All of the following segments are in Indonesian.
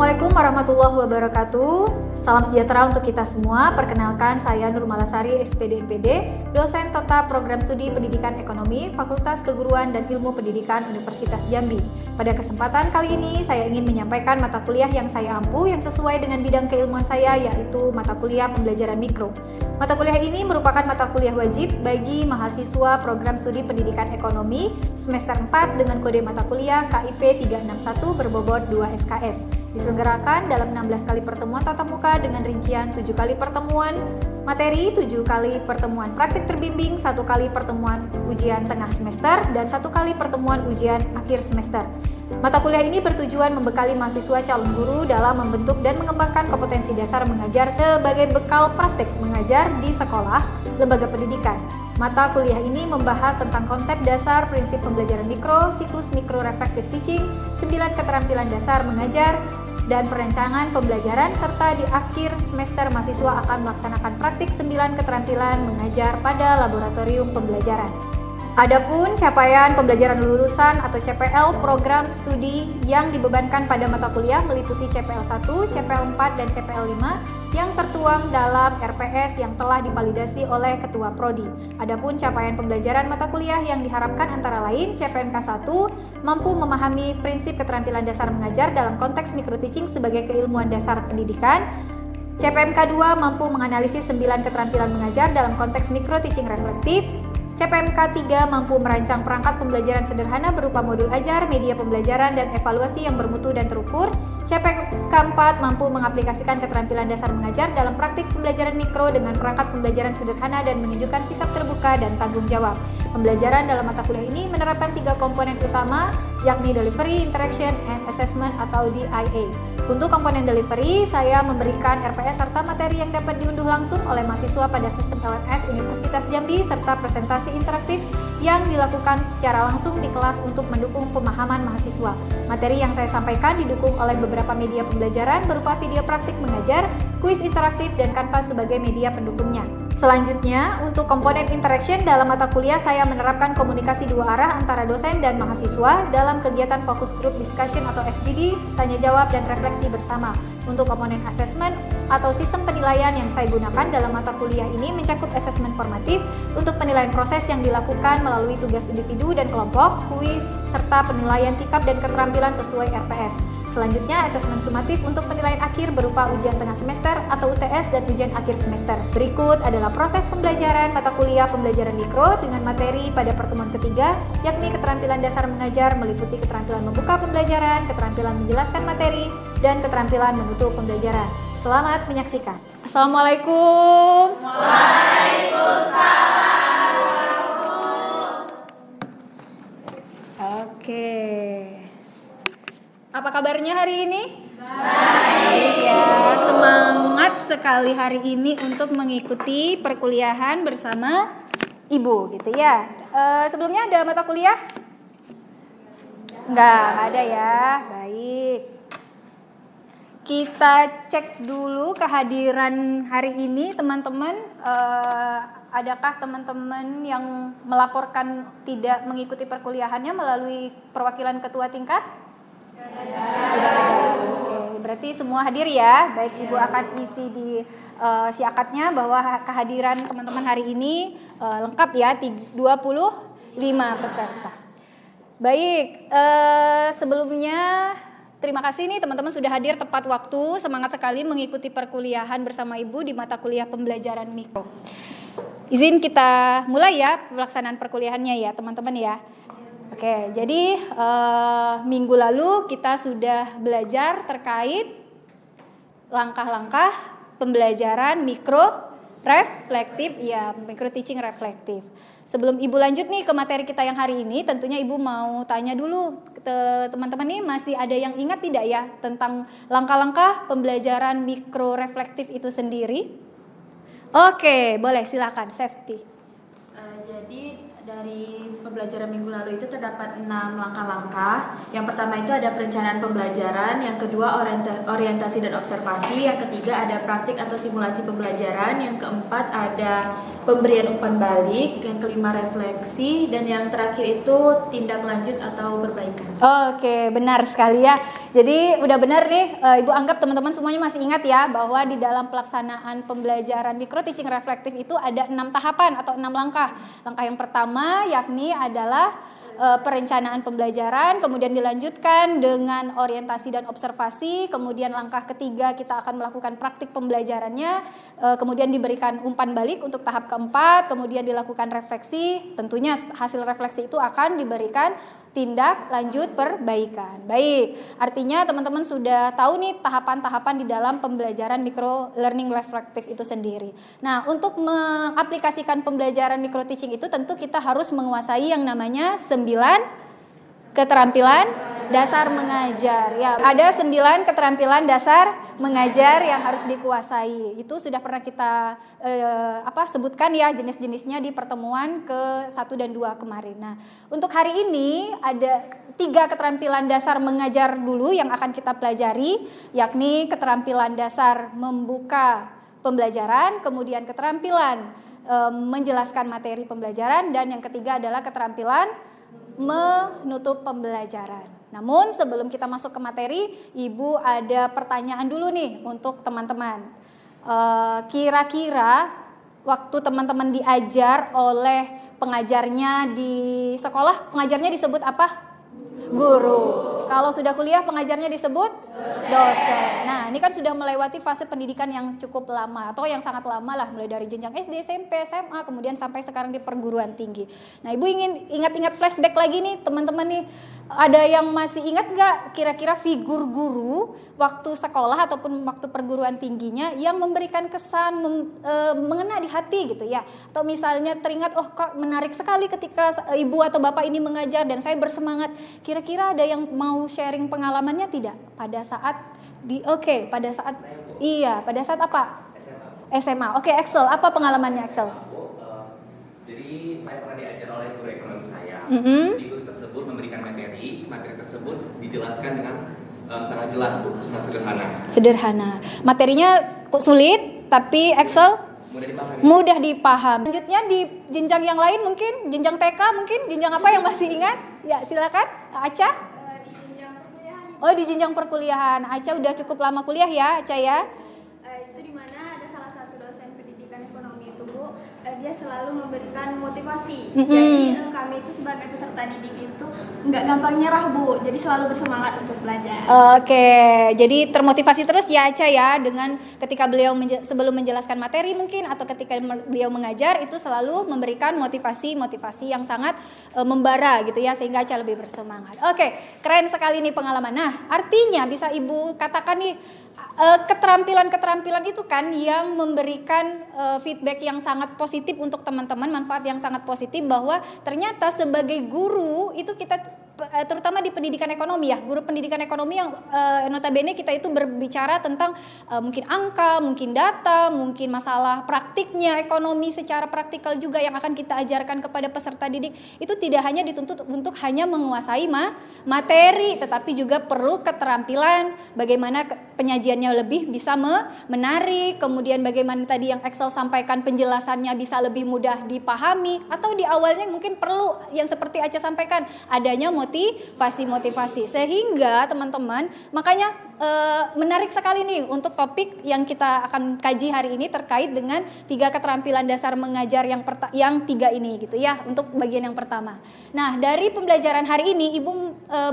Assalamualaikum warahmatullahi wabarakatuh. Salam sejahtera untuk kita semua. Perkenalkan, saya Nur Malasari, SPD MPD, dosen tetap program studi Pendidikan Ekonomi, Fakultas Keguruan dan Ilmu Pendidikan Universitas Jambi. Pada kesempatan kali ini, saya ingin menyampaikan mata kuliah yang saya ampu yang sesuai dengan bidang keilmuan saya, yaitu mata kuliah pembelajaran mikro. Mata kuliah ini merupakan mata kuliah wajib bagi mahasiswa program studi Pendidikan Ekonomi semester 4 dengan kode mata kuliah KIP 361 berbobot 2 SKS. Diselenggarakan dalam 16 kali pertemuan tatap muka dengan rincian 7 kali pertemuan materi, 7 kali pertemuan praktik terbimbing, 1 kali pertemuan ujian tengah semester, dan 1 kali pertemuan ujian akhir semester. Mata kuliah ini bertujuan membekali mahasiswa calon guru dalam membentuk dan mengembangkan kompetensi dasar mengajar sebagai bekal praktik mengajar di sekolah, lembaga pendidikan. Mata kuliah ini membahas tentang konsep dasar prinsip pembelajaran mikro, siklus mikro reflective teaching, 9 keterampilan dasar mengajar, dan perencanaan pembelajaran, serta di akhir semester mahasiswa akan melaksanakan praktik 9 keterampilan mengajar pada laboratorium pembelajaran. Adapun capaian pembelajaran lulusan atau CPL program studi yang dibebankan pada mata kuliah meliputi CPL 1, CPL 4, dan CPL 5 yang tertuang dalam RPS yang telah divalidasi oleh Ketua Prodi. Adapun capaian pembelajaran mata kuliah yang diharapkan antara lain CPNK 1 mampu memahami prinsip keterampilan dasar mengajar dalam konteks micro teaching sebagai keilmuan dasar pendidikan. CPMK 2 mampu menganalisis 9 keterampilan mengajar dalam konteks micro teaching reflektif. CPMK 3 mampu merancang perangkat pembelajaran sederhana berupa modul ajar, media pembelajaran, dan evaluasi yang bermutu dan terukur. CPMK 4 mampu mengaplikasikan keterampilan dasar mengajar dalam praktik pembelajaran mikro dengan perangkat pembelajaran sederhana dan menunjukkan sikap terbuka dan tanggung jawab. Pembelajaran dalam mata kuliah ini menerapkan 3 komponen utama, yakni Delivery, Interaction, and Assessment atau DIA. Untuk komponen delivery, saya memberikan RPS serta materi yang dapat diunduh langsung oleh mahasiswa pada sistem LMS Universitas Jambi serta presentasi interaktif yang dilakukan secara langsung di kelas untuk mendukung pemahaman mahasiswa. Materi yang saya sampaikan didukung oleh beberapa media pembelajaran berupa video praktik mengajar, kuis interaktif, dan Canva sebagai media pendukungnya. Selanjutnya, untuk komponen interaction dalam mata kuliah saya menerapkan komunikasi dua arah antara dosen dan mahasiswa dalam kegiatan focus group discussion atau FGD, tanya jawab, dan refleksi bersama. Untuk komponen assessment atau sistem penilaian yang saya gunakan dalam mata kuliah ini mencakup assessment formatif untuk penilaian proses yang dilakukan melalui tugas individu dan kelompok, kuis, serta penilaian sikap dan keterampilan sesuai RPS. Selanjutnya, asesmen sumatif untuk penilaian akhir berupa ujian tengah semester atau UTS dan ujian akhir semester. Berikut adalah proses pembelajaran mata kuliah pembelajaran mikro dengan materi pada pertemuan ketiga, yakni keterampilan dasar mengajar meliputi keterampilan membuka pembelajaran, keterampilan menjelaskan materi, dan keterampilan menutup pembelajaran. Selamat menyaksikan. Assalamualaikum. Waalaikumsalam. Oke. Apa kabarnya hari ini? Baik ya, semangat sekali hari ini untuk mengikuti perkuliahan bersama Ibu gitu ya. Sebelumnya ada mata kuliah? Enggak ada ya. Baik. Kita cek dulu kehadiran hari ini teman-teman. Adakah teman-teman yang melaporkan tidak mengikuti perkuliahannya melalui perwakilan ketua tingkat? Oke, berarti semua hadir ya. Baik, Ibu akan isi di si akadnya bahwa kehadiran teman-teman hari ini lengkap ya, 25 peserta. Baik, sebelumnya terima kasih nih teman-teman sudah hadir tepat waktu, semangat sekali mengikuti perkuliahan bersama Ibu di mata kuliah pembelajaran mikro. Izin kita mulai ya pelaksanaan perkuliahannya ya teman-teman ya. Oke, jadi minggu lalu kita sudah belajar terkait langkah-langkah pembelajaran mikro reflektif, ya micro teaching reflektif. Sebelum Ibu lanjut nih ke materi kita yang hari ini, tentunya Ibu mau tanya dulu ke teman-teman nih, masih ada yang ingat tidak ya tentang langkah-langkah pembelajaran mikro reflektif itu sendiri? Oke, boleh silakan Safety. Jadi dari pembelajaran minggu lalu itu terdapat 6 langkah-langkah. Yang pertama itu ada perencanaan pembelajaran, yang kedua orientasi dan observasi, yang ketiga ada praktik atau simulasi pembelajaran, yang keempat ada pemberian umpan balik, yang kelima refleksi, dan yang terakhir itu tindak lanjut atau perbaikan. Oke, benar sekali ya. Jadi udah benar nih, Ibu anggap teman-teman semuanya masih ingat ya bahwa di dalam pelaksanaan pembelajaran micro teaching reflektif itu ada 6 tahapan atau 6 langkah. Langkah yang pertama yakni adalah perencanaan pembelajaran, kemudian dilanjutkan dengan orientasi dan observasi, kemudian langkah ketiga kita akan melakukan praktik pembelajarannya, kemudian diberikan umpan balik untuk tahap keempat, kemudian dilakukan refleksi, tentunya hasil refleksi itu akan diberikan tindak lanjut perbaikan. Baik, artinya teman-teman sudah tahu nih tahapan-tahapan di dalam pembelajaran micro learning reflective itu sendiri. Nah, untuk mengaplikasikan pembelajaran micro teaching itu tentu kita harus menguasai yang namanya 9 keterampilan dasar mengajar. Ya, ada 9 keterampilan dasar mengajar yang harus dikuasai. Itu sudah pernah kita sebutkan ya jenis-jenisnya di pertemuan ke-1 dan 2 kemarin. Nah, untuk hari ini ada 3 keterampilan dasar mengajar dulu yang akan kita pelajari, yakni keterampilan dasar membuka pembelajaran, kemudian keterampilan menjelaskan materi pembelajaran, dan yang ketiga adalah keterampilan menutup pembelajaran. Namun sebelum kita masuk ke materi, Ibu ada pertanyaan dulu nih untuk teman-teman. Kira-kira waktu teman-teman diajar oleh pengajarnya di sekolah, pengajarnya disebut apa? Guru. Kalau sudah kuliah pengajarnya disebut dosen. Nah, ini kan sudah melewati fase pendidikan yang cukup lama atau yang sangat lama lah, mulai dari jenjang SD, SMP, SMA, kemudian sampai sekarang di perguruan tinggi. Nah, Ibu ingin ingat-ingat flashback lagi nih teman-teman nih. Ada yang masih ingat nggak kira-kira figur guru waktu sekolah ataupun waktu perguruan tingginya yang memberikan kesan mengena di hati gitu ya? Atau misalnya teringat, oh kok menarik sekali ketika Ibu atau Bapak ini mengajar dan saya bersemangat. Kira-kira ada yang mau sharing pengalamannya tidak? Pada saat pada saat apa? SMA. Oke, Axel, apa pengalamannya Axel? Jadi saya pernah diajar oleh guru ekonomi saya. Di guru tersebut memberikan materi tersebut dijelaskan dengan sangat jelas Bu, sangat sederhana. Sederhana. Materinya sulit, tapi Axel mudah dipaham. Selanjutnya di jenjang yang lain mungkin, jenjang TK mungkin, jenjang apa yang masih ingat? Ya, silakan, Aca. Di jenjang perkuliahan. Oh, di jenjang perkuliahan. Aca udah cukup lama kuliah ya, Aca ya? Itu di mana ada salah satu dosen pendidikan ekonomi itu Bu, dia selalu memberikan motivasi. Jadi kami itu sebagai peserta didik itu nggak gampang nyerah Bu, jadi selalu bersemangat untuk belajar. Oke, jadi termotivasi terus ya Aca ya, dengan ketika beliau sebelum menjelaskan materi mungkin atau ketika beliau mengajar itu selalu memberikan motivasi yang sangat membara gitu ya, sehingga Aca lebih bersemangat. Oke, keren sekali nih pengalaman. Nah, artinya bisa Ibu katakan nih keterampilan itu kan yang memberikan feedback yang sangat positif untuk teman-teman, manfaat yang sangat positif bahwa ternyata sebagai guru itu kita terutama di pendidikan ekonomi ya, guru pendidikan ekonomi yang notabene kita itu berbicara tentang mungkin angka, mungkin data, mungkin masalah praktiknya ekonomi secara praktikal juga yang akan kita ajarkan kepada peserta didik. Itu tidak hanya dituntut untuk hanya menguasai materi, tetapi juga perlu keterampilan bagaimana penyajiannya lebih bisa menarik, kemudian bagaimana tadi yang Axel sampaikan penjelasannya bisa lebih mudah dipahami, atau di awalnya mungkin perlu yang seperti Aca sampaikan adanya motivasi, sehingga teman-teman makanya menarik sekali nih untuk topik yang kita akan kaji hari ini terkait dengan 3 keterampilan dasar mengajar yang 3 ini gitu ya, untuk bagian yang pertama. Nah, dari pembelajaran hari ini Ibu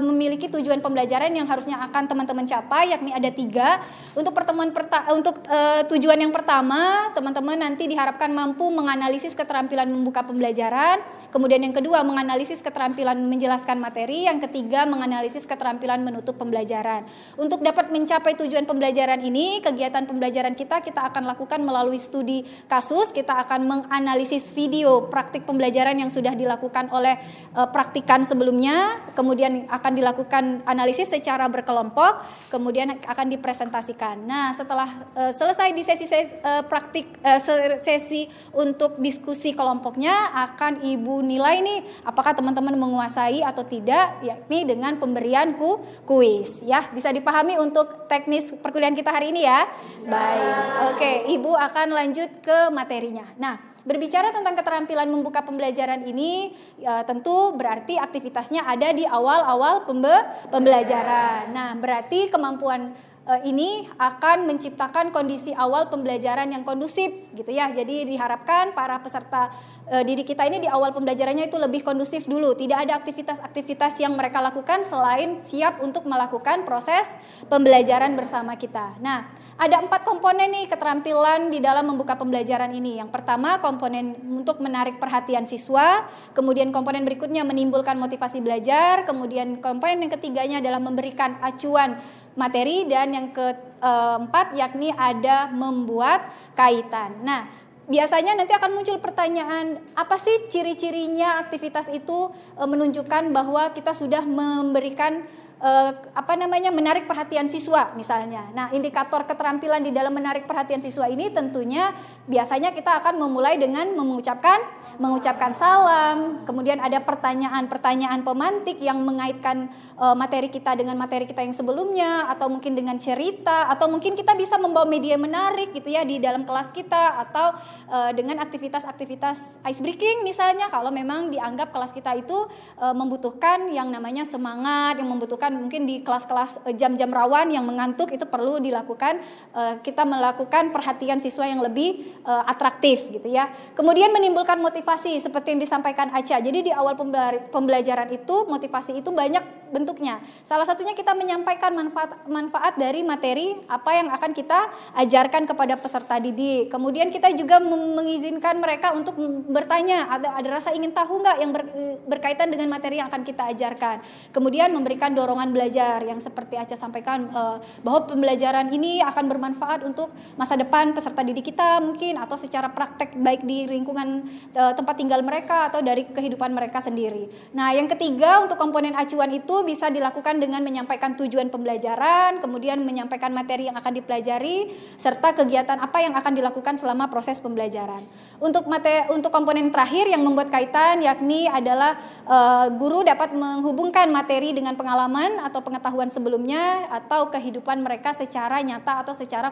memiliki tujuan pembelajaran yang harusnya akan teman-teman capai, yakni ada 3. Untuk tujuan yang pertama, teman-teman nanti diharapkan mampu menganalisis keterampilan membuka pembelajaran, kemudian yang kedua menganalisis keterampilan menjelaskan materi, yang ketiga menganalisis keterampilan menutup pembelajaran. Untuk dapat mencapai tujuan pembelajaran ini, kegiatan pembelajaran kita akan lakukan melalui studi kasus. Kita akan menganalisis video praktik pembelajaran yang sudah dilakukan oleh praktikan sebelumnya, kemudian akan dilakukan analisis secara berkelompok, kemudian akan dipresentasikan. Nah, setelah selesai di sesi untuk diskusi kelompoknya, akan Ibu nilai nih apakah teman-teman menguasai atau tidak, yakni dengan pemberian kuis ya. Bisa dipahami untuk teknis perkuliahan kita hari ini ya? Baik. Oke, Ibu akan lanjut ke materinya. Nah, berbicara tentang keterampilan membuka pembelajaran ini, tentu berarti aktivitasnya ada di awal-awal pembelajaran. Nah, berarti kemampuan ini akan menciptakan kondisi awal pembelajaran yang kondusif gitu ya. Jadi diharapkan para peserta didik kita ini di awal pembelajarannya itu lebih kondusif dulu. Tidak ada aktivitas-aktivitas yang mereka lakukan selain siap untuk melakukan proses pembelajaran bersama kita. Nah, ada 4 komponen nih keterampilan di dalam membuka pembelajaran ini. Yang pertama, komponen untuk menarik perhatian siswa, kemudian komponen berikutnya menimbulkan motivasi belajar, kemudian komponen yang ketiganya adalah memberikan acuan materi, dan yang keempat yakni ada membuat kaitan. Nah, biasanya nanti akan muncul pertanyaan, apa sih ciri-cirinya aktivitas itu menunjukkan bahwa kita sudah memberikan menarik perhatian siswa misalnya. Nah, indikator keterampilan di dalam menarik perhatian siswa ini tentunya biasanya kita akan memulai dengan mengucapkan salam, kemudian ada pertanyaan-pertanyaan pemantik yang mengaitkan materi kita dengan materi kita yang sebelumnya, atau mungkin dengan cerita, atau mungkin kita bisa membawa media menarik gitu ya di dalam kelas kita, atau dengan aktivitas-aktivitas ice breaking misalnya, kalau memang dianggap kelas kita itu membutuhkan yang namanya semangat, yang membutuhkan mungkin di kelas-kelas jam-jam rawan yang mengantuk, itu perlu dilakukan, kita melakukan perhatian siswa yang lebih atraktif gitu ya. Kemudian menimbulkan motivasi seperti yang disampaikan Acha. Jadi di awal pembelajaran itu motivasi itu banyak bentuknya. Salah satunya kita menyampaikan manfaat dari materi apa yang akan kita ajarkan kepada peserta didik. Kemudian kita juga mengizinkan mereka untuk bertanya, ada rasa ingin tahu nggak yang berkaitan dengan materi yang akan kita ajarkan. Kemudian memberikan dorongan belajar yang seperti Acha sampaikan, bahwa pembelajaran ini akan bermanfaat untuk masa depan peserta didik kita mungkin, atau secara praktek baik di lingkungan tempat tinggal mereka atau dari kehidupan mereka sendiri. Nah, yang ketiga untuk komponen acuan itu bisa dilakukan dengan menyampaikan tujuan pembelajaran, kemudian menyampaikan materi yang akan dipelajari, serta kegiatan apa yang akan dilakukan selama proses pembelajaran. Untuk komponen terakhir yang membuat kaitan yakni adalah guru dapat menghubungkan materi dengan pengalaman atau pengetahuan sebelumnya atau kehidupan mereka secara nyata atau secara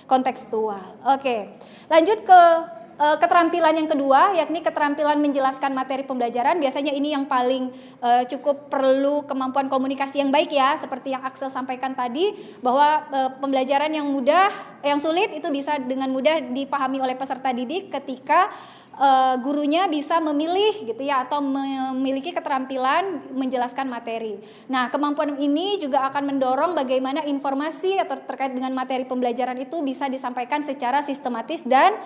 kontekstual. Oke, lanjut ke keterampilan yang kedua, yakni keterampilan menjelaskan materi pembelajaran. Biasanya ini yang paling cukup perlu kemampuan komunikasi yang baik ya, seperti yang Axel sampaikan tadi, bahwa pembelajaran yang sulit itu bisa dengan mudah dipahami oleh peserta didik ketika gurunya bisa memilih gitu ya, atau memiliki keterampilan menjelaskan materi. Nah, kemampuan ini juga akan mendorong bagaimana informasi atau terkait dengan materi pembelajaran itu bisa disampaikan secara sistematis dan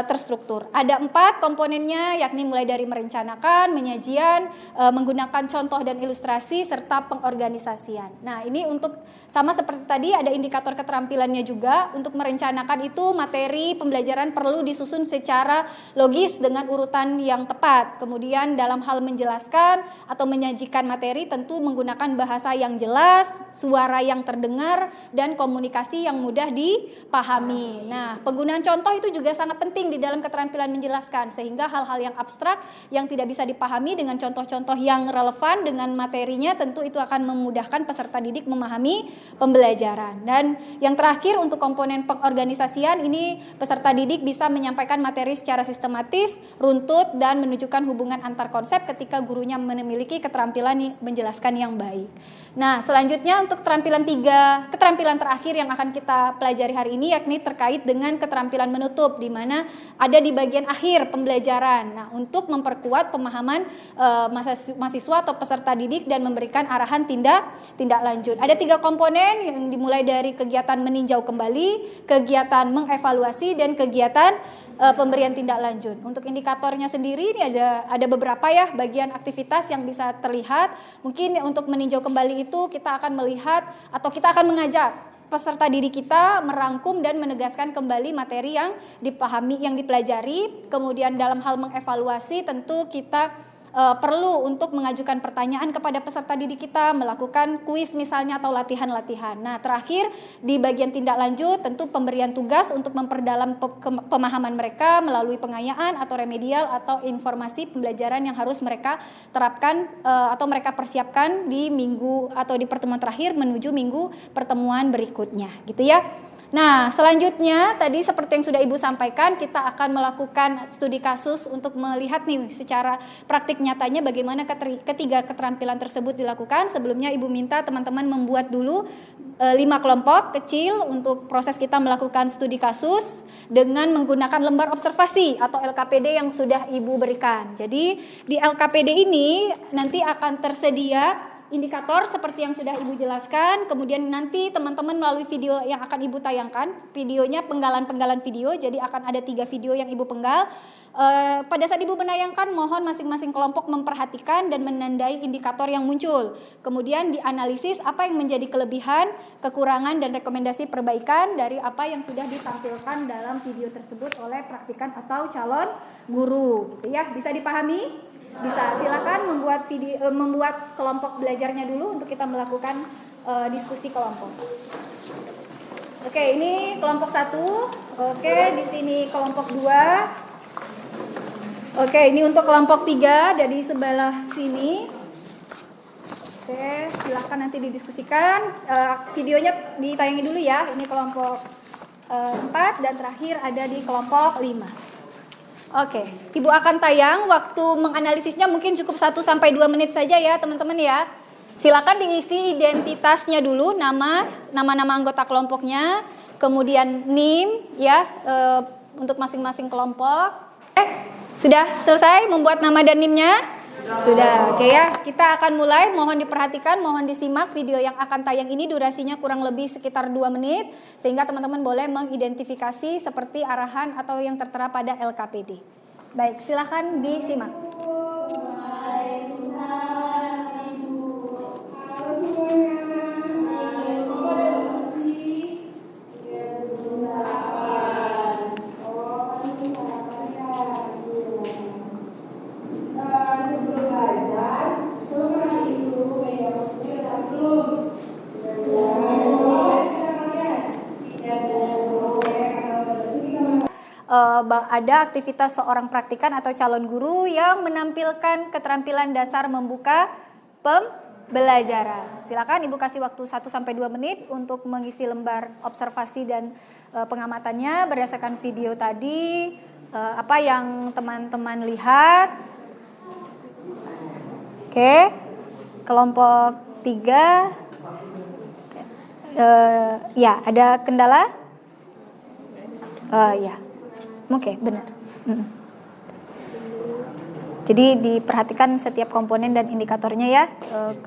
terstruktur. Ada 4 komponennya, yakni mulai dari merencanakan, menyajian, menggunakan contoh dan ilustrasi, serta pengorganisasian. Nah, ini untuk sama seperti tadi ada indikator keterampilannya juga. Untuk merencanakan itu materi pembelajaran perlu disusun secara logis dengan urutan yang tepat. Kemudian dalam hal menjelaskan atau menyajikan materi tentu menggunakan bahasa yang jelas, suara yang terdengar, dan komunikasi yang mudah dipahami. Nah, penggunaan contoh itu juga sangat penting di dalam keterampilan menjelaskan, sehingga hal-hal yang abstrak yang tidak bisa dipahami dengan contoh-contoh yang relevan dengan materinya tentu itu akan memudahkan peserta didik memahami pembelajaran. Dan yang terakhir untuk komponen pengorganisasian ini, peserta didik bisa menyampaikan materi secara sistematis, runtut, dan menunjukkan hubungan antar konsep ketika gurunya memiliki keterampilan menjelaskan yang baik. Nah, selanjutnya untuk keterampilan terakhir yang akan kita pelajari hari ini yakni terkait dengan keterampilan menutup, di mana ada di bagian akhir pembelajaran. Nah, untuk memperkuat pemahaman mahasiswa atau peserta didik dan memberikan arahan tindak lanjut. Ada 3 komponen yang dimulai dari kegiatan meninjau kembali, kegiatan mengevaluasi, dan kegiatan pemberian tindak lanjut. Untuk indikatornya sendiri ini ada beberapa ya bagian aktivitas yang bisa terlihat. Mungkin untuk meninjau kembali itu kita akan melihat atau kita akan mengajak peserta didik kita merangkum dan menegaskan kembali materi yang dipahami, yang dipelajari. Kemudian dalam hal mengevaluasi tentu kita perlu untuk mengajukan pertanyaan kepada peserta didik kita, melakukan kuis misalnya atau latihan-latihan. Nah, terakhir di bagian tindak lanjut tentu pemberian tugas untuk memperdalam pemahaman mereka melalui pengayaan atau remedial atau informasi pembelajaran yang harus mereka terapkan atau mereka persiapkan di minggu atau di pertemuan terakhir menuju minggu pertemuan berikutnya, gitu ya. Nah, selanjutnya tadi seperti yang sudah Ibu sampaikan, kita akan melakukan studi kasus untuk melihat nih secara praktik nyatanya bagaimana ketiga keterampilan tersebut dilakukan. Sebelumnya Ibu minta teman-teman membuat dulu 5 kelompok kecil untuk proses kita melakukan studi kasus dengan menggunakan lembar observasi atau LKPD yang sudah Ibu berikan. Jadi di LKPD ini nanti akan tersedia indikator seperti yang sudah Ibu jelaskan, kemudian nanti teman-teman melalui video yang akan Ibu tayangkan, videonya penggalan-penggalan video, jadi akan ada 3 video yang Ibu penggal. Pada saat Ibu menayangkan, mohon masing-masing kelompok memperhatikan dan menandai indikator yang muncul. Kemudian dianalisis apa yang menjadi kelebihan, kekurangan, dan rekomendasi perbaikan dari apa yang sudah ditampilkan dalam video tersebut oleh praktikan atau calon guru. Gitu ya, bisa dipahami? Bisa, silakan membuat kelompok belajarnya dulu untuk kita melakukan diskusi kelompok. Oke, ini kelompok 1. Oke, di sini kelompok 2. Oke, ini untuk kelompok 3 dari sebelah sini. Oke, silakan nanti didiskusikan. Videonya ditayangi dulu ya. Ini kelompok 4 dan terakhir ada di kelompok 5. Oke, Ibu akan tayang, waktu menganalisisnya mungkin cukup 1-2 menit saja ya teman-teman ya. Silakan diisi identitasnya dulu, nama-nama anggota kelompoknya, kemudian NIM ya untuk masing-masing kelompok. Sudah selesai membuat nama dan NIM-nya? Sudah, oke ya. Kita akan mulai, mohon diperhatikan, mohon disimak video yang akan tayang ini durasinya kurang lebih sekitar 2 menit sehingga teman-teman boleh mengidentifikasi seperti arahan atau yang tertera pada LKPD. Baik, silakan disimak. Ada aktivitas seorang praktikan atau calon guru yang menampilkan keterampilan dasar membuka pembelajaran. Silakan Ibu kasih waktu 1-2 menit untuk mengisi lembar observasi dan pengamatannya berdasarkan video tadi, apa yang teman-teman lihat. Oke, kelompok 3. Ya, ada kendala? Ya. Oke, benar. Jadi diperhatikan setiap komponen dan indikatornya ya.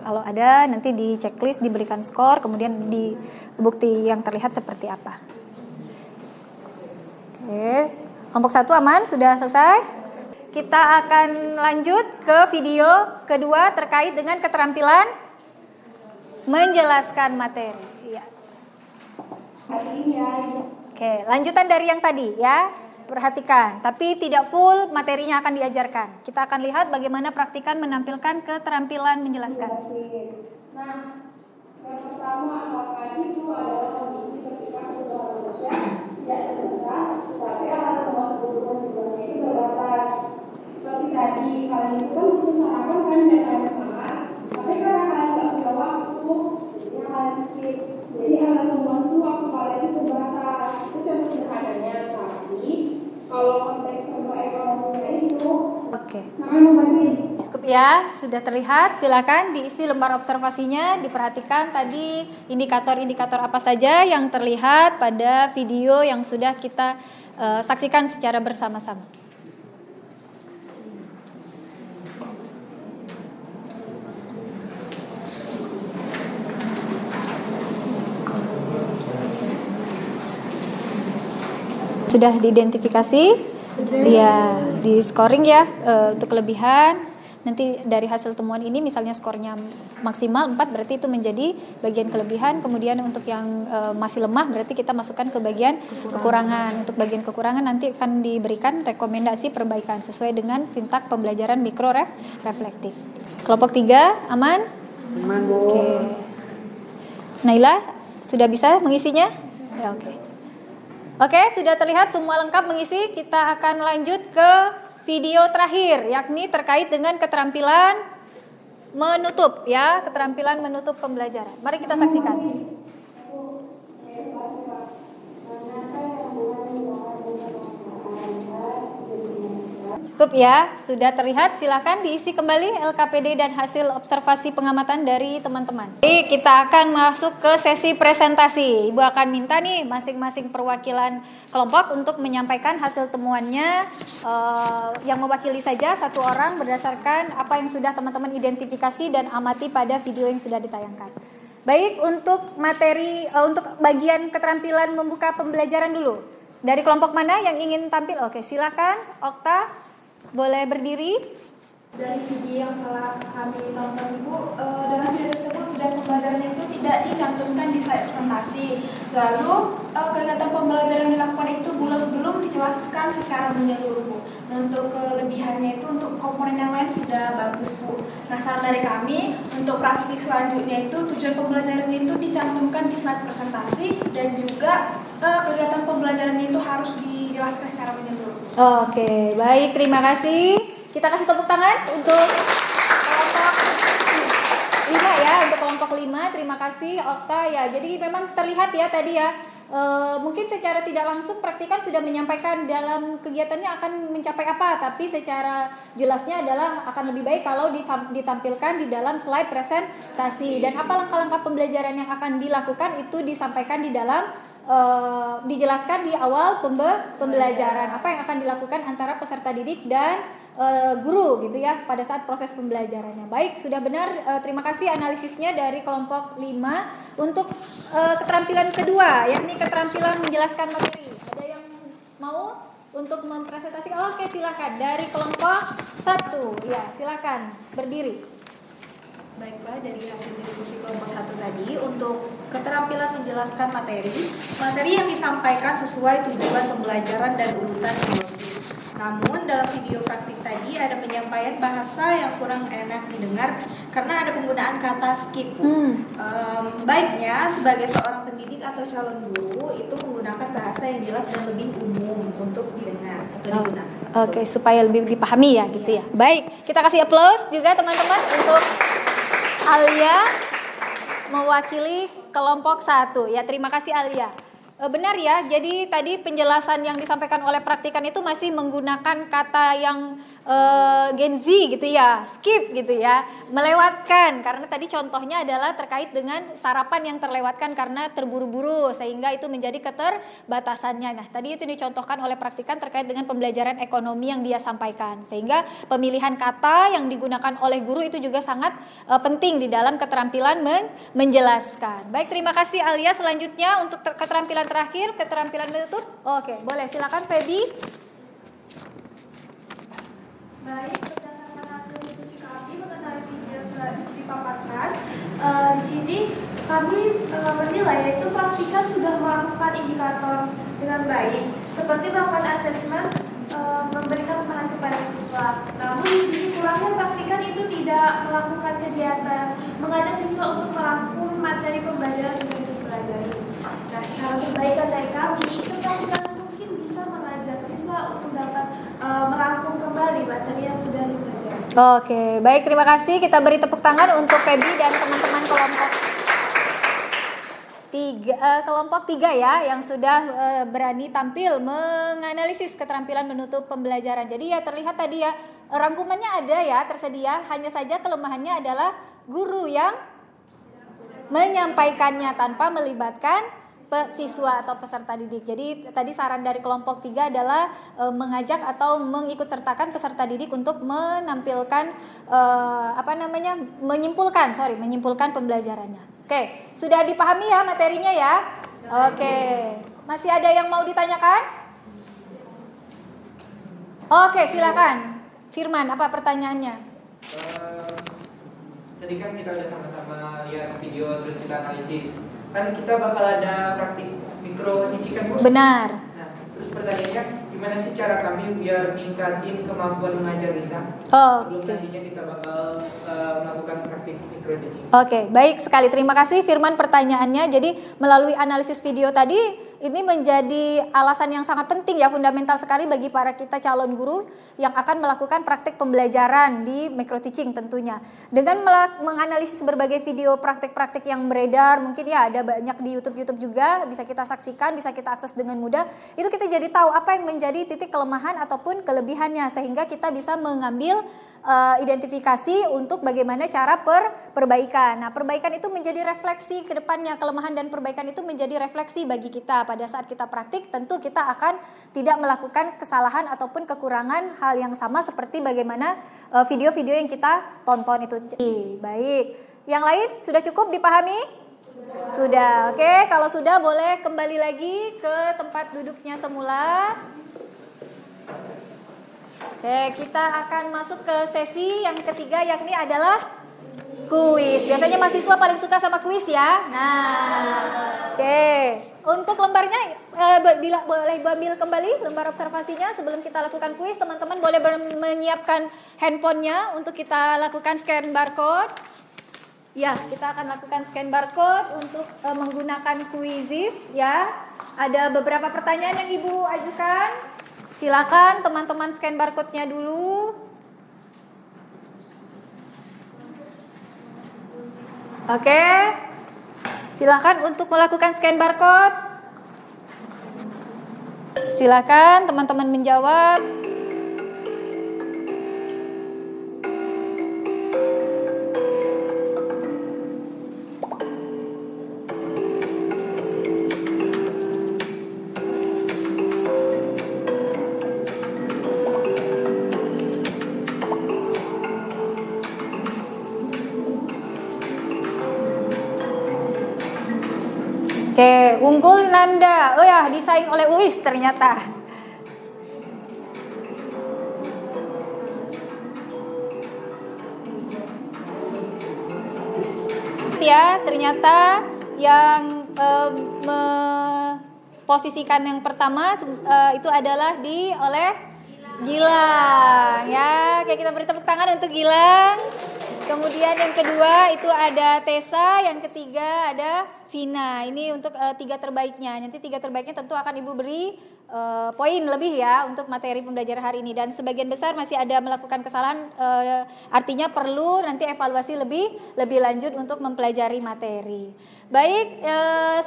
Kalau ada nanti di checklist diberikan skor, kemudian di bukti yang terlihat seperti apa. Oke, kelompok 1 aman, sudah selesai. Kita akan lanjut ke video kedua terkait dengan keterampilan menjelaskan materi. Ya. Oke, lanjutan dari yang tadi ya. Perhatikan, tapi tidak full materinya akan diajarkan. Kita akan lihat bagaimana praktikan menampilkan keterampilan menjelaskan. Nah, yang pertama apakah itu adalah kondisi ketika kebutuhan manusia tidak terbatas, tetapi alat termasuk kebutuhan kebutuhannya itu terbatas. Seperti tadi, kalian itu kan butuh sarapan kan dan kalian semangat, tapi karena kalian nggak punya waktu, jadinya kalian skip. Jadi alat membantu waktu kalian itu terbatas. Itu contoh sederhananya, tapi kalau konteks contoh ekonominya itu, namanya membantu. Cukup ya, sudah terlihat. Silakan diisi lembar observasinya, diperhatikan tadi indikator-indikator apa saja yang terlihat pada video yang sudah kita saksikan secara bersama-sama. Sudah diidentifikasi? Sudah. Ya, di scoring ya untuk kelebihan. Nanti dari hasil temuan ini misalnya skornya maksimal 4 berarti itu menjadi bagian kelebihan. Kemudian untuk yang masih lemah berarti kita masukkan ke bagian kekurangan. Untuk bagian kekurangan nanti akan diberikan rekomendasi perbaikan sesuai dengan sintak pembelajaran mikro reflektif. Kelompok 3 aman? Aman, Bu. Oke. Naila sudah bisa mengisinya? Ya, oke. Oke, sudah terlihat semua lengkap mengisi. Kita akan lanjut ke video terakhir, yakni terkait dengan keterampilan menutup ya, keterampilan menutup pembelajaran. Mari kita saksikan. Cukup ya, sudah terlihat. Silakan diisi kembali LKPD dan hasil observasi pengamatan dari teman-teman. Jadi kita akan masuk ke sesi presentasi. Ibu akan minta nih masing-masing perwakilan kelompok untuk menyampaikan hasil temuannya, yang mewakili saja satu orang berdasarkan apa yang sudah teman-teman identifikasi dan amati pada video yang sudah ditayangkan. Baik, untuk materi, untuk bagian keterampilan membuka pembelajaran dulu. Dari kelompok mana yang ingin tampil? Oke, silakan. Okta, boleh berdiri. Dari video yang telah kami tonton Ibu, dalam video tersebut tujuan pembelajaran itu tidak dicantumkan di slide presentasi. Lalu kegiatan pembelajaran yang dilakukan itu belum dijelaskan secara menyeluruh, Bu. Nah, untuk kelebihannya itu untuk komponen yang lain sudah bagus, Bu. Nah, saran dari kami untuk praktik selanjutnya itu tujuan pembelajaran itu dicantumkan di slide presentasi dan juga kegiatan pembelajaran itu harus dijelaskan secara menyeluruh. Oke, baik, terima kasih. Kita kasih tepuk tangan untuk kelompok 5 ya, untuk kelompok 5. Terima kasih Okta ya. Jadi memang terlihat ya tadi ya, mungkin secara tidak langsung praktikan sudah menyampaikan dalam kegiatannya akan mencapai apa, tapi secara jelasnya adalah akan lebih baik kalau ditampilkan di dalam slide presentasi. Dan apa langkah-langkah pembelajaran yang akan dilakukan itu disampaikan di dalam dijelaskan di awal pembelajaran, apa yang akan dilakukan antara peserta didik dan guru gitu ya pada saat proses pembelajarannya. Baik, sudah benar. Terima kasih analisisnya dari kelompok 5. Untuk keterampilan kedua, yakni keterampilan menjelaskan materi. Ada yang mau untuk mempresentasi? Oke, silakan. Dari kelompok 1, ya silakan berdiri. Baiklah, dari hasil diskusi kelompok 1 tadi, untuk keterampilan menjelaskan materi yang disampaikan sesuai tujuan pembelajaran dan urutan teknologi. Namun dalam video praktik tadi ada penyampaian bahasa yang kurang enak didengar karena ada penggunaan kata skip. Baiknya sebagai seorang pendidik atau calon guru itu menggunakan bahasa yang jelas dan lebih umum untuk didengar atau digunakan. Oke, supaya lebih dipahami ya gitu ya. Baik, kita kasih applause juga teman-teman untuk Alia mewakili kelompok 1. Ya, terima kasih Alia. Benar ya, jadi tadi penjelasan yang disampaikan oleh praktikan itu masih menggunakan kata yang Gen Z gitu ya, skip gitu ya, melewatkan, karena tadi contohnya adalah terkait dengan sarapan yang terlewatkan karena terburu-buru sehingga itu menjadi keterbatasannya. Nah, tadi itu dicontohkan oleh praktikan terkait dengan pembelajaran ekonomi yang dia sampaikan, sehingga pemilihan kata yang digunakan oleh guru itu juga sangat penting di dalam keterampilan menjelaskan. Baik, terima kasih Alia. Selanjutnya untuk keterampilan terakhir, keterampilan menutup. Oke, boleh silakan Feby. Baik, berdasarkan hasil diskusi kami mengenai video yang telah dipaparkan, di sini kami menilai yaitu praktikan sudah melakukan indikator dengan baik, seperti melakukan asesmen, memberikan pemahaman kepada siswa. Namun di sini kurangnya praktikan itu tidak melakukan kegiatan mengajak siswa untuk merangkum materi pembelajaran yang sudah dipelajari. Nah, cara perbaikan dari kami itu praktikan mungkin bisa mengajak siswa untuk dapat merangkum kembali materi yang sudah dipelajari. Oke, baik, terima kasih. Kita beri tepuk tangan untuk Feby dan teman-teman kelompok 3 ya, yang sudah berani tampil menganalisis keterampilan menutup pembelajaran. Jadi ya terlihat tadi ya, rangkumannya ada ya, tersedia, hanya saja kelemahannya adalah guru yang menyampaikannya tanpa melibatkan siswa atau peserta didik. Jadi tadi saran dari kelompok 3 adalah mengajak atau mengikut sertakan peserta didik untuk menampilkan menyimpulkan pembelajarannya. Oke, sudah dipahami ya materinya ya? Oke. Masih ada yang mau ditanyakan? Oke, silakan. Firman, apa pertanyaannya? Tadi kan kita udah sama-sama lihat video terus kita analisis. Kan kita bakal ada praktik mikro nyicikan, Bu? Benar. Nah, terus pertanyaannya gimana sih cara kami biar ningkatin kemampuan mengajar kita? Sebelum nantinya kita bakal melakukan praktik praktik micro teaching. Oke, baik sekali. Terima kasih Firman pertanyaannya. Jadi melalui analisis video tadi ini menjadi alasan yang sangat penting ya, fundamental sekali bagi para kita calon guru yang akan melakukan praktik pembelajaran di micro teaching tentunya. Dengan menganalisis berbagai video praktik-praktik yang beredar, mungkin ya ada banyak di YouTube juga, bisa kita saksikan, bisa kita akses dengan mudah. Itu kita jadi tahu apa yang menjadi titik kelemahan ataupun kelebihannya, sehingga kita bisa mengambil identifikasi untuk bagaimana cara perbaikan. Nah, perbaikan itu menjadi refleksi ke depannya, kelemahan dan perbaikan itu menjadi refleksi bagi kita. Pada saat kita praktik, tentu kita akan tidak melakukan kesalahan ataupun kekurangan hal yang sama seperti bagaimana video-video yang kita tonton itu. Baik, yang lain sudah cukup dipahami? Sudah, oke. Kalau sudah boleh kembali lagi ke tempat duduknya semula. Oke, kita akan masuk ke sesi yang ketiga, yakni adalah kuis. Biasanya mahasiswa paling suka sama kuis ya. Nah, oke. Untuk lembarnya boleh ambil kembali lembar observasinya sebelum kita lakukan kuis. Teman-teman boleh menyiapkan handphonenya untuk kita lakukan scan barcode. Ya, kita akan lakukan scan barcode untuk menggunakan Quizizz ya. Ada beberapa pertanyaan yang Ibu ajukan. Silakan teman-teman scan barcode-nya dulu. Oke. Silakan untuk melakukan scan barcode. Silakan teman-teman menjawab. Oke, unggul Nanda. Oh ya, disaing oleh Uis ternyata. Ya, ternyata yang memposisikan yang pertama itu adalah oleh Gilang ya. Oke, kita beri tepuk tangan untuk Gilang. Kemudian yang kedua itu ada Tessa, yang ketiga ada Vina. Ini untuk 3 terbaiknya. Nanti 3 terbaiknya tentu akan Ibu beri poin lebih ya untuk materi pembelajaran hari ini. Dan sebagian besar masih ada melakukan kesalahan, artinya perlu nanti evaluasi lebih lanjut untuk mempelajari materi. Baik,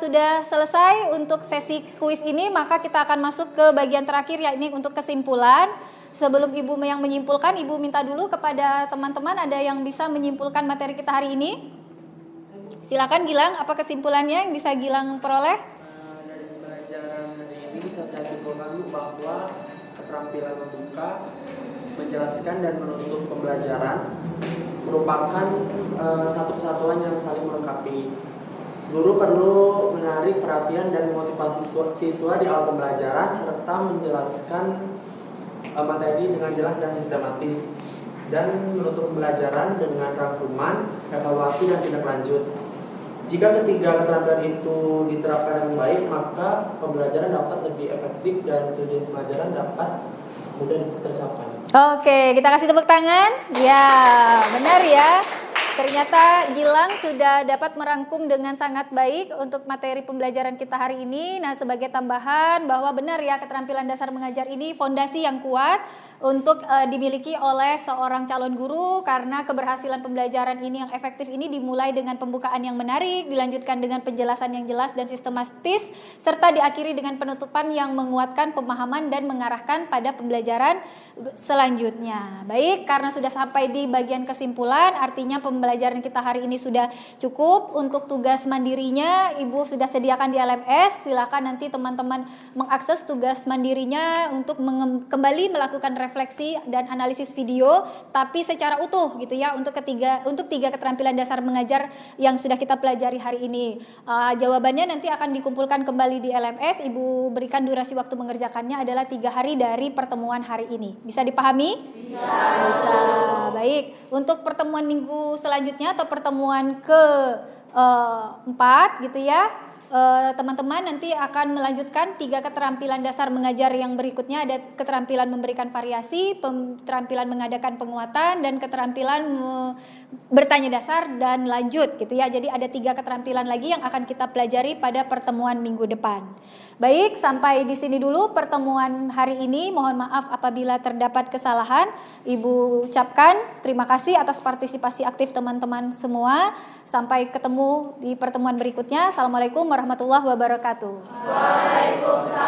sudah selesai untuk sesi kuis ini, maka kita akan masuk ke bagian terakhir yakni untuk kesimpulan. Sebelum Ibu yang menyimpulkan, Ibu minta dulu kepada teman-teman ada yang bisa menyimpulkan materi kita hari ini. Silakan Gilang, apa kesimpulannya yang bisa Gilang peroleh? Dari pembelajaran hari ini bisa saya simpulkan bahwa keterampilan membuka, menjelaskan dan menutup pembelajaran merupakan satu kesatuan yang saling melengkapi. Guru perlu menarik perhatian dan memotivasi siswa di awal pembelajaran serta menjelaskan materi dengan jelas dan sistematis, dan menutup pembelajaran dengan rangkuman, evaluasi dan tindak lanjut. Jika ketiga keterampilan itu diterapkan dengan baik, maka pembelajaran dapat lebih efektif dan tujuan pembelajaran dapat mudah tercapai. Oke, kita kasih tepuk tangan. Ya, benar ya. Ternyata Gilang sudah dapat merangkum dengan sangat baik untuk materi pembelajaran kita hari ini. Nah, sebagai tambahan bahwa benar ya, keterampilan dasar mengajar ini fondasi yang kuat untuk dimiliki oleh seorang calon guru, karena keberhasilan pembelajaran ini yang efektif ini dimulai dengan pembukaan yang menarik, dilanjutkan dengan penjelasan yang jelas dan sistematis, serta diakhiri dengan penutupan yang menguatkan pemahaman dan mengarahkan pada pembelajaran selanjutnya. Baik, karena sudah sampai di bagian kesimpulan, artinya pembelajaran kita hari ini sudah cukup. Untuk tugas mandirinya Ibu sudah sediakan di LMS. Silakan nanti teman-teman mengakses tugas mandirinya untuk kembali melakukan refleksi dan analisis video, tapi secara utuh gitu ya, untuk tiga keterampilan dasar mengajar yang sudah kita pelajari hari ini. Jawabannya nanti akan dikumpulkan kembali di LMS. Ibu berikan durasi waktu mengerjakannya adalah 3 hari dari pertemuan hari ini. Bisa dipahami? Bisa. Baik, untuk pertemuan minggu selanjutnya atau pertemuan ke-4 gitu ya, teman-teman nanti akan melanjutkan 3 keterampilan dasar mengajar yang berikutnya. Ada keterampilan memberikan variasi, keterampilan mengadakan penguatan, dan keterampilan bertanya dasar dan lanjut gitu ya. Jadi ada 3 keterampilan lagi yang akan kita pelajari pada pertemuan minggu depan. Baik, sampai di sini dulu pertemuan hari ini. Mohon maaf apabila terdapat kesalahan. Ibu ucapkan terima kasih atas partisipasi aktif teman-teman semua. Sampai ketemu di pertemuan berikutnya. Assalamualaikum warahmatullahi wabarakatuh. Waalaikumsalam.